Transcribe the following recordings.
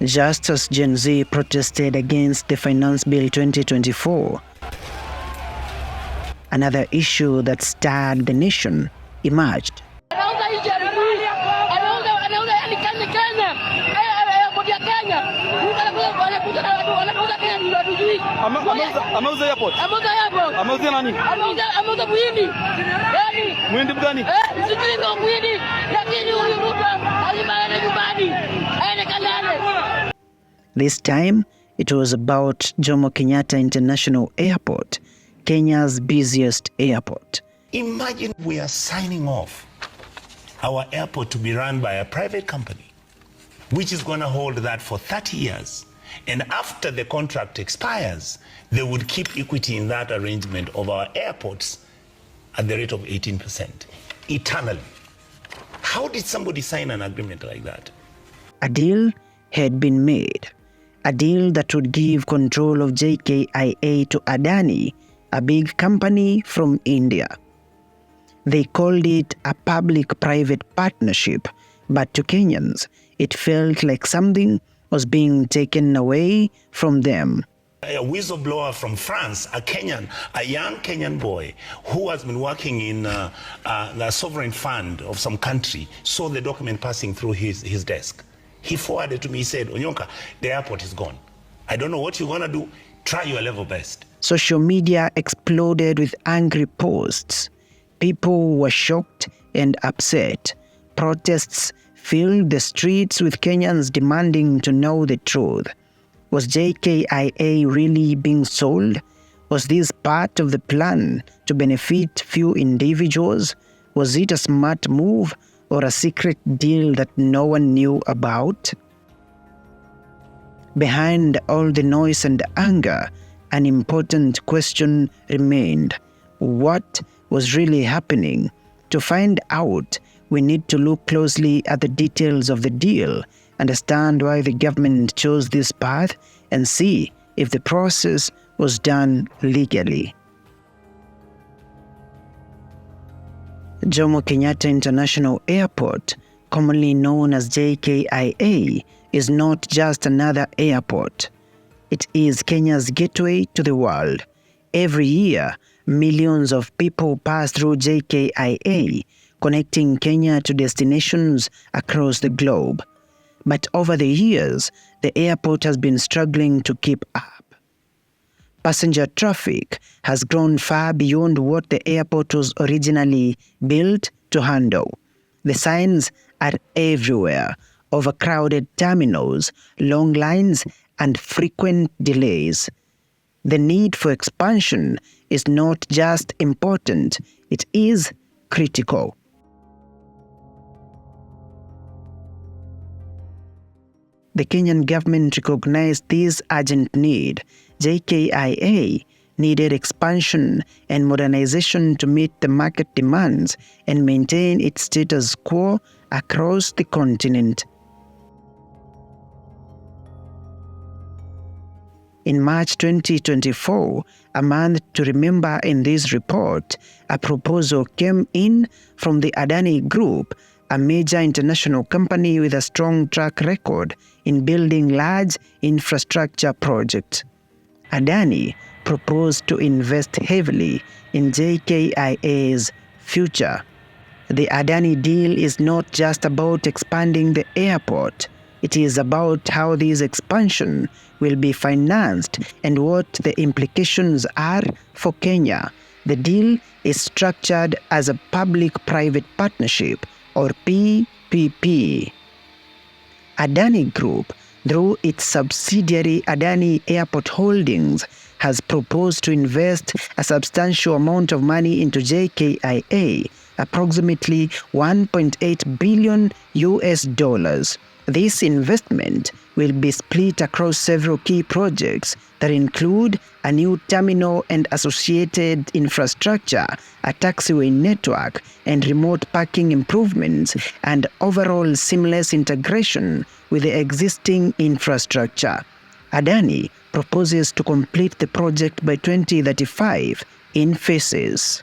Just as Gen Z protested against the Finance Bill 2024, another issue that stirred the nation emerged. This time, it was about Jomo Kenyatta International Airport, Kenya's busiest airport. Imagine we are signing off our airport to be run by a private company, which is going to hold that for 30 years. And after the contract expires, they would keep equity in that arrangement of our airports at the rate of 18%, eternally. How did somebody sign an agreement like that? A deal had been made. A deal that would give control of JKIA to Adani, a big company from India. They called it a public-private partnership, but to Kenyans, it felt like something was being taken away from them. A whistleblower from France, a young Kenyan boy who has been working in the sovereign fund of some country, saw the document passing through his desk. He forwarded to me, he said, Onyonka, the airport is gone. I don't know what you're gonna do. Try your level best. Social media exploded with angry posts. People were shocked and upset. Protests filled the streets with Kenyans demanding to know the truth. Was JKIA really being sold? Was this part of the plan to benefit few individuals? Was it a smart move or a secret deal that no one knew about? Behind all the noise and anger, an important question remained. What was really happening? To find out, we need to look closely at the details of the deal, understand why the government chose this path, and see if the process was done legally. Jomo Kenyatta International Airport, commonly known as JKIA, is not just another airport. It is Kenya's gateway to the world. Every year, millions of people pass through JKIA, connecting Kenya to destinations across the globe. But over the years, the airport has been struggling to keep up. Passenger traffic has grown far beyond what the airport was originally built to handle. The signs are everywhere: overcrowded terminals, long lines, and frequent delays. The need for expansion is not just important, it is critical. The Kenyan government recognized this urgent need. JKIA needed expansion and modernization to meet the market demands and maintain its status quo across the continent. In March 2024, a month to remember in this report, a proposal came in from the Adani Group, a major international company with a strong track record in building large infrastructure projects. Adani proposed to invest heavily in JKIA's future. The Adani deal is not just about expanding the airport. It is about how this expansion will be financed and what the implications are for Kenya. The deal is structured as a public-private partnership, or PPP. Adani Group, through its subsidiary Adani Airport Holdings, has proposed to invest a substantial amount of money into JKIA, approximately $1.8 billion US. This investment will be split across several key projects that include a new terminal and associated infrastructure, a taxiway network, and remote parking improvements, and overall seamless integration with the existing infrastructure. Adani proposes to complete the project by 2035 in phases.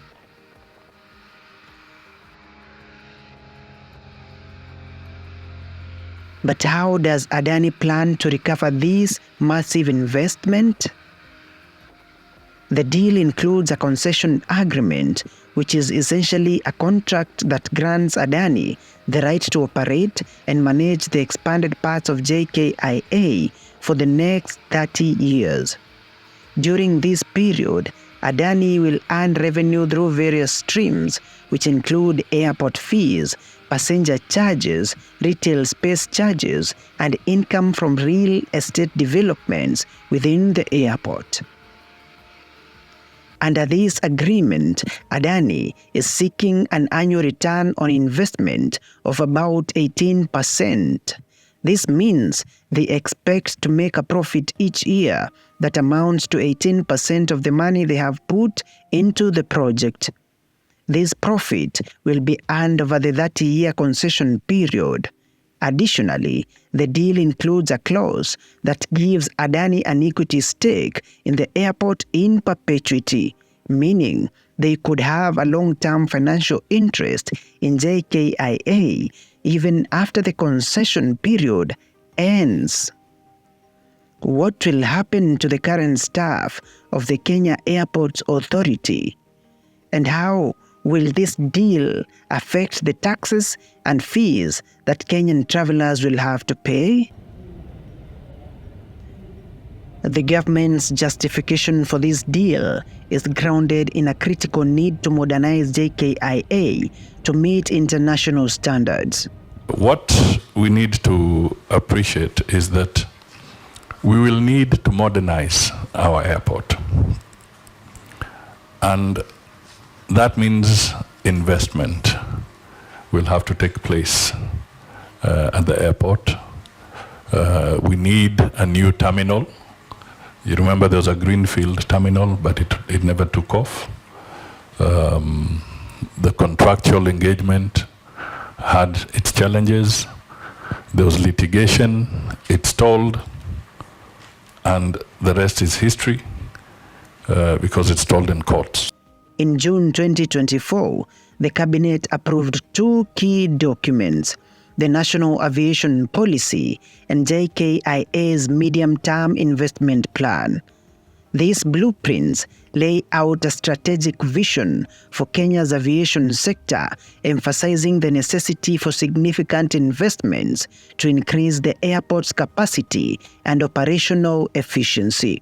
But how does Adani plan to recover this massive investment? The deal includes a concession agreement, which is essentially a contract that grants Adani the right to operate and manage the expanded parts of JKIA for the next 30 years. During this period, Adani will earn revenue through various streams, which include airport fees, passenger charges, retail space charges, and income from real estate developments within the airport. Under this agreement, Adani is seeking an annual return on investment of about 18%. This means they expect to make a profit each year that amounts to 18% of the money they have put into the project. This profit will be earned over the 30-year concession period. Additionally, the deal includes a clause that gives Adani an equity stake in the airport in perpetuity, meaning they could have a long-term financial interest in JKIA even after the concession period ends. What will happen to the current staff of the Kenya Airports Authority? And how will this deal affect the taxes and fees that Kenyan travelers will have to pay? The government's justification for this deal is grounded in a critical need to modernize JKIA to meet international standards. What we need to appreciate is that we will need to modernize our airport. And that means investment will have to take place at the airport. We need a new terminal. You remember there was a greenfield terminal, but it never took off. The contractual engagement had its challenges. There was litigation, it stalled, and the rest is history because it stalled in courts. In June 2024, the cabinet approved two key documents: the National Aviation Policy and JKIA's Medium-Term Investment Plan. These blueprints lay out a strategic vision for Kenya's aviation sector, emphasizing the necessity for significant investments to increase the airport's capacity and operational efficiency.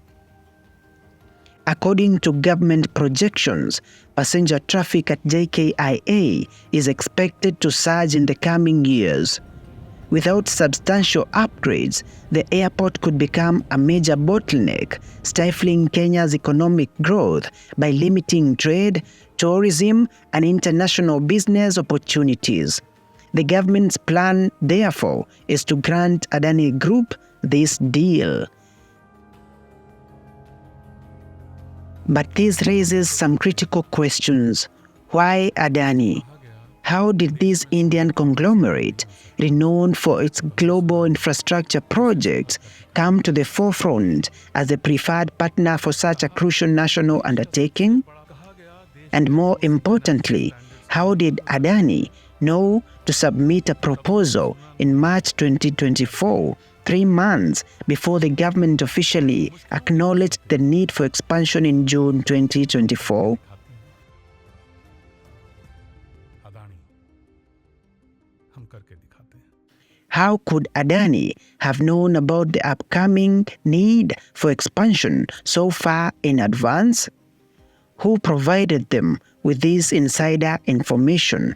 According to government projections, passenger traffic at JKIA is expected to surge in the coming years. Without substantial upgrades, the airport could become a major bottleneck, stifling Kenya's economic growth by limiting trade, tourism, and international business opportunities. The government's plan, therefore, is to grant Adani Group this deal. But this raises some critical questions. Why Adani? How did this Indian conglomerate, renowned for its global infrastructure projects, come to the forefront as a preferred partner for such a crucial national undertaking? And more importantly, how did Adani know to submit a proposal in March 2024, 3 months before the government officially acknowledged the need for expansion in June 2024? How could Adani have known about the upcoming need for expansion so far in advance? Who provided them with this insider information?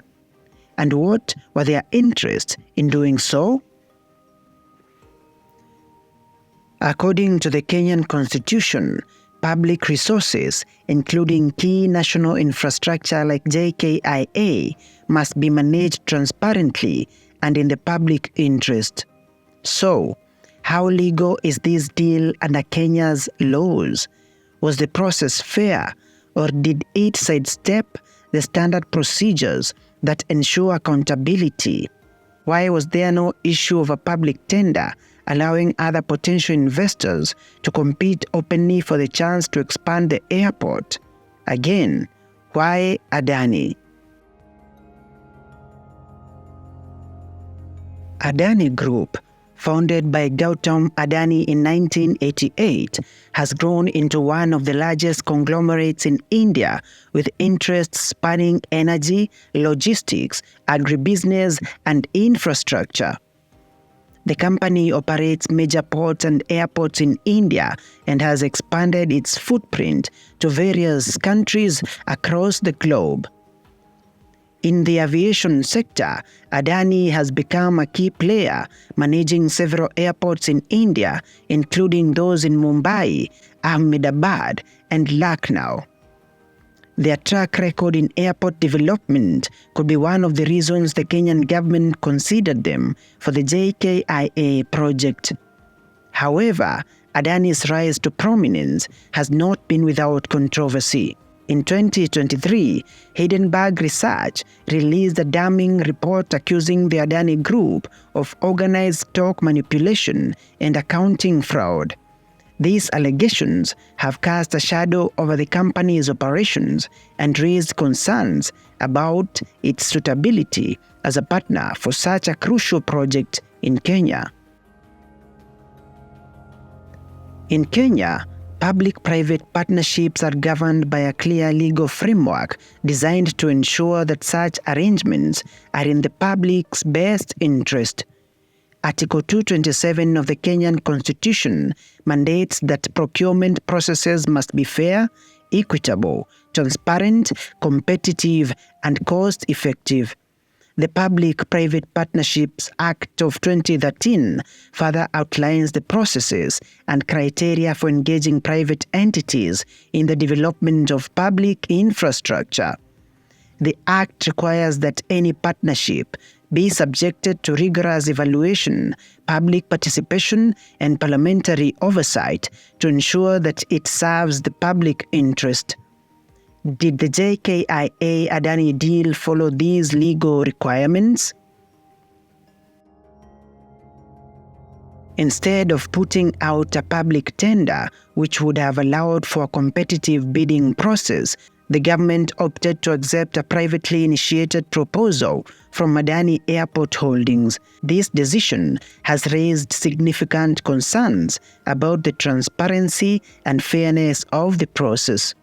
And what were their interests in doing so? According to the Kenyan Constitution, public resources, including key national infrastructure like JKIA, must be managed transparently and in the public interest. So, how legal is this deal under Kenya's laws? Was the process fair, or did it sidestep the standard procedures that ensure accountability? Why was there no issue of a public tender allowing other potential investors to compete openly for the chance to expand the airport? Again, why Adani? Adani Group founded by Gautam Adani in 1988, has grown into one of the largest conglomerates in India, with interests spanning energy, logistics, agribusiness, and infrastructure. The company operates major ports and airports in India and has expanded its footprint to various countries across the globe. In the aviation sector, Adani has become a key player, managing several airports in India, including those in Mumbai, Ahmedabad, and Lucknow. Their track record in airport development could be one of the reasons the Kenyan government considered them for the JKIA project. However, Adani's rise to prominence has not been without controversy. In 2023, Hindenburg Research released a damning report accusing the Adani Group of organized stock manipulation and accounting fraud. These allegations have cast a shadow over the company's operations and raised concerns about its suitability as a partner for such a crucial project in Kenya. In Kenya, public-private partnerships are governed by a clear legal framework designed to ensure that such arrangements are in the public's best interest. Article 227 of the Kenyan Constitution mandates that procurement processes must be fair, equitable, transparent, competitive, and cost-effective. The Public-Private Partnerships Act of 2013 further outlines the processes and criteria for engaging private entities in the development of public infrastructure. The Act requires that any partnership be subjected to rigorous evaluation, public participation, and parliamentary oversight to ensure that it serves the public interest. Did the JKIA Adani deal follow these legal requirements? Instead of putting out a public tender, which would have allowed for a competitive bidding process, the government opted to accept a privately initiated proposal from Adani Airport Holdings. This decision has raised significant concerns about the transparency and fairness of the process.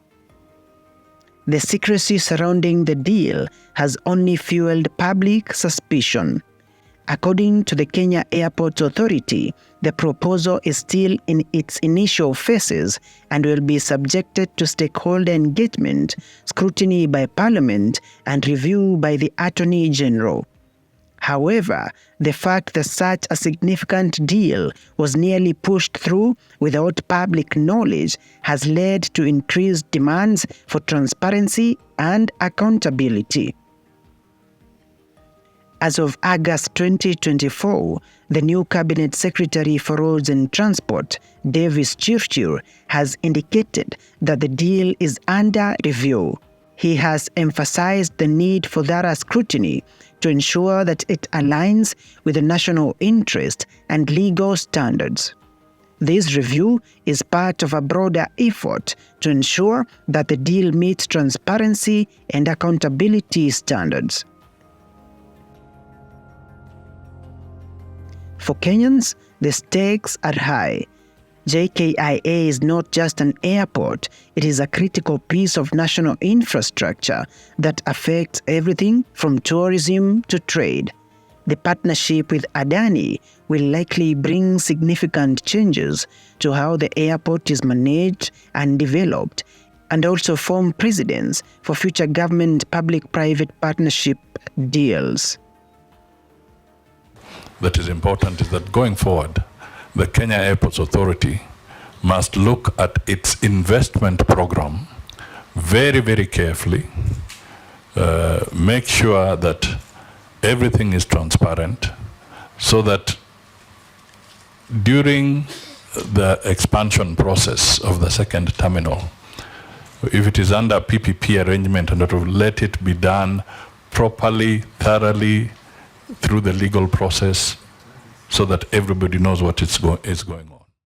The secrecy surrounding the deal has only fueled public suspicion. According to the Kenya Airports Authority, the proposal is still in its initial phases and will be subjected to stakeholder engagement, scrutiny by Parliament, and review by the Attorney General. However, the fact that such a significant deal was nearly pushed through without public knowledge has led to increased demands for transparency and accountability. As of August 2024, the new Cabinet Secretary for Roads and Transport, Davis Chirchir, has indicated that the deal is under review. He has emphasized the need for thorough scrutiny to ensure that it aligns with the national interest and legal standards. This review is part of a broader effort to ensure that the deal meets transparency and accountability standards. For Kenyans, the stakes are high. JKIA is not just an airport, it is a critical piece of national infrastructure that affects everything from tourism to trade. The partnership with Adani will likely bring significant changes to how the airport is managed and developed, and also form precedents for future government public-private partnership deals. That is important is that going forward, the Kenya Airports Authority must look at its investment program very, very carefully, make sure that everything is transparent, so that during the expansion process of the second terminal, if it is under PPP arrangement, and that will let it be done properly, thoroughly, through the legal process, so that everybody knows what is going on.